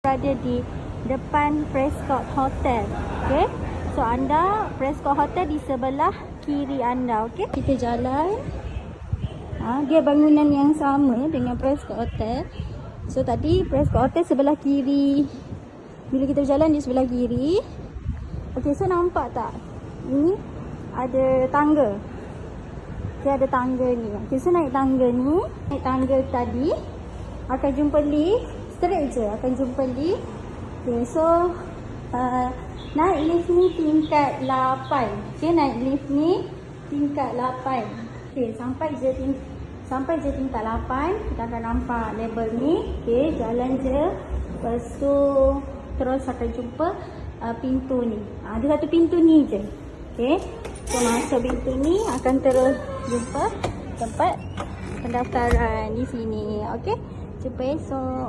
Ada di depan Prescott Hotel. Okay. So anda Prescott Hotel di sebelah kiri anda. Okay. Kita jalan. Dia bangunan yang sama dengan Prescott Hotel. So tadi Prescott Hotel sebelah kiri. Bila kita berjalan di sebelah kiri. Okay, so nampak tak? Ini ada tangga. Okay, ada tangga ni. Okay, so naik tangga ni. Naik tangga tadi. Akan jumpa lift. Straight je akan jumpa lift. Okay, so naik lift ni tingkat 8. Okay, naik lift ni tingkat 8. Okay, sampai je tingkat 8. Kita akan nampak label ni. Okay, jalan je. Lepas tu terus akan jumpa pintu ni. Ada satu pintu ni je. Okay, so masuk pintu ni akan terus jumpa tempat pendaftaran di sini. Okay, jumpa esok.